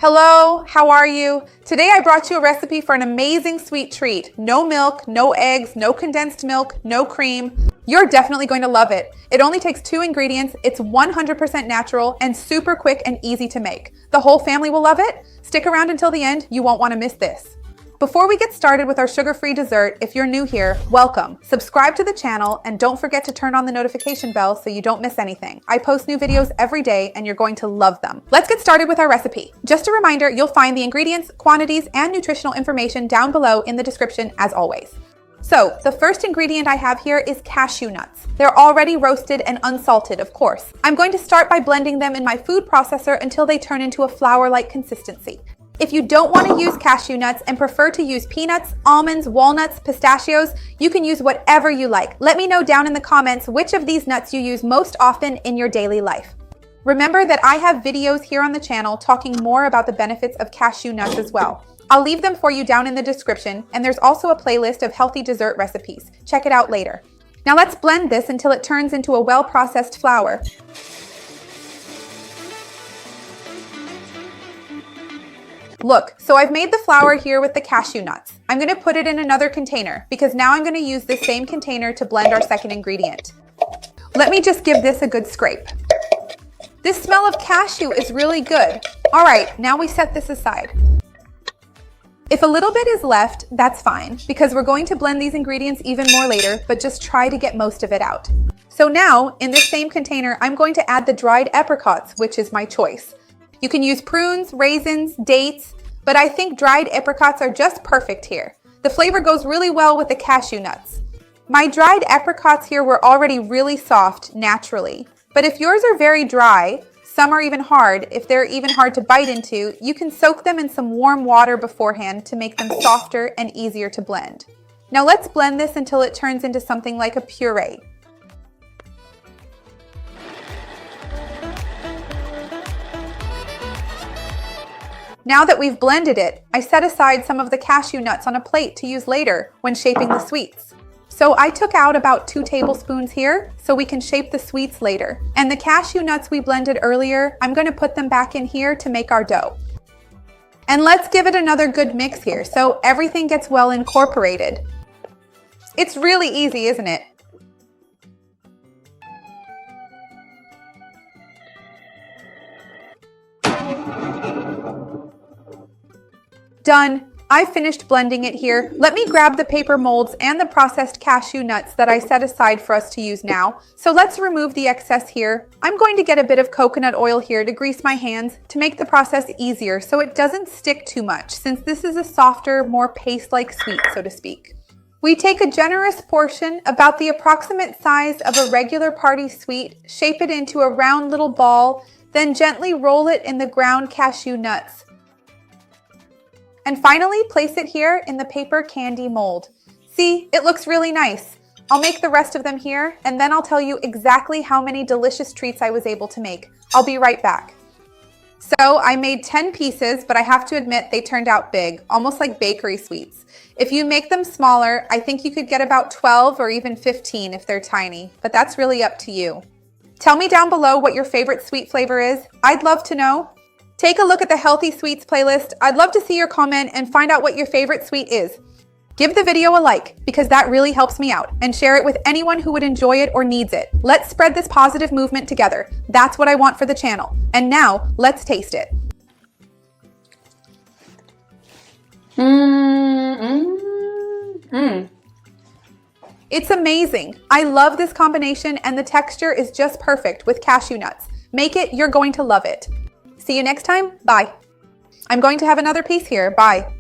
Hello, how are you? Today I brought you a recipe for an amazing sweet treat. No milk, no eggs, no condensed milk, no cream. You're definitely going to love it. It only takes 2 ingredients, it's 100% natural, and super quick and easy to make. The whole family will love it. Stick around until the end, you won't want to miss this. Before we get started with our sugar-free dessert, if you're new here, welcome. Subscribe to the channel and don't forget to turn on the notification bell so you don't miss anything. I post new videos every day and you're going to love them. Let's get started with our recipe. Just a reminder, you'll find the ingredients, quantities, and nutritional information down below in the description as always. So, the first ingredient I have here is cashew nuts. They're already roasted and unsalted, of course. I'm going to start by blending them in my food processor until they turn into a flour-like consistency. If you don't want to use cashew nuts and prefer to use peanuts, almonds, walnuts, pistachios, you can use whatever you like. Let me know down in the comments which of these nuts you use most often in your daily life. Remember that I have videos here on the channel talking more about the benefits of cashew nuts as well. I'll leave them for you down in the description, and there's also a playlist of healthy dessert recipes. Check it out later. Now let's blend this until it turns into a well-processed flour. Look, so I've made the flour here with the cashew nuts. I'm going to put it in another container because now I'm going to use this same container to blend our second ingredient. Let me just give this a good scrape. This smell of cashew is really good. All right, now we set this aside. If a little bit is left, that's fine because we're going to blend these ingredients even more later, but just try to get most of it out. So now, in this same container, I'm going to add the dried apricots, which is my choice. You can use prunes, raisins, dates, but I think dried apricots are just perfect here. The flavor goes really well with the cashew nuts. My dried apricots here were already really soft naturally, but if yours are very dry, some are even hard, if they're even hard to bite into, you can soak them in some warm water beforehand to make them softer and easier to blend. Now let's blend this until it turns into something like a puree. Now that we've blended it, I set aside some of the cashew nuts on a plate to use later when shaping the sweets. So I took out about 2 tablespoons here so we can shape the sweets later. And the cashew nuts we blended earlier, I'm going to put them back in here to make our dough. And let's give it another good mix here so everything gets well incorporated. It's really easy, isn't it? Done. I've finished blending it here. Let me grab the paper molds and the processed cashew nuts that I set aside for us to use now. So let's remove the excess here. I'm going to get a bit of coconut oil here to grease my hands to make the process easier so it doesn't stick too much since this is a softer, more paste-like sweet, so to speak. We take a generous portion, about the approximate size of a regular party sweet, shape it into a round little ball, then gently roll it in the ground cashew nuts. And finally, place it here in the paper candy mold. See, it looks really nice. I'll make the rest of them here, and then I'll tell you exactly how many delicious treats I was able to make. I'll be right back. So I made 10 pieces, but I have to admit they turned out big, almost like bakery sweets. If you make them smaller, I think you could get about 12 or even 15 if they're tiny, but that's really up to you. Tell me down below what your favorite sweet flavor is. I'd love to know. Take a look at the Healthy Sweets playlist. I'd love to see your comment and find out what your favorite sweet is. Give the video a like because that really helps me out, and share it with anyone who would enjoy it or needs it. Let's spread this positive movement together. That's what I want for the channel. And now, let's taste it. It's amazing. I love this combination and the texture is just perfect with cashew nuts. Make it, you're going to love it. See you next time. Bye. I'm going to have another piece here. Bye.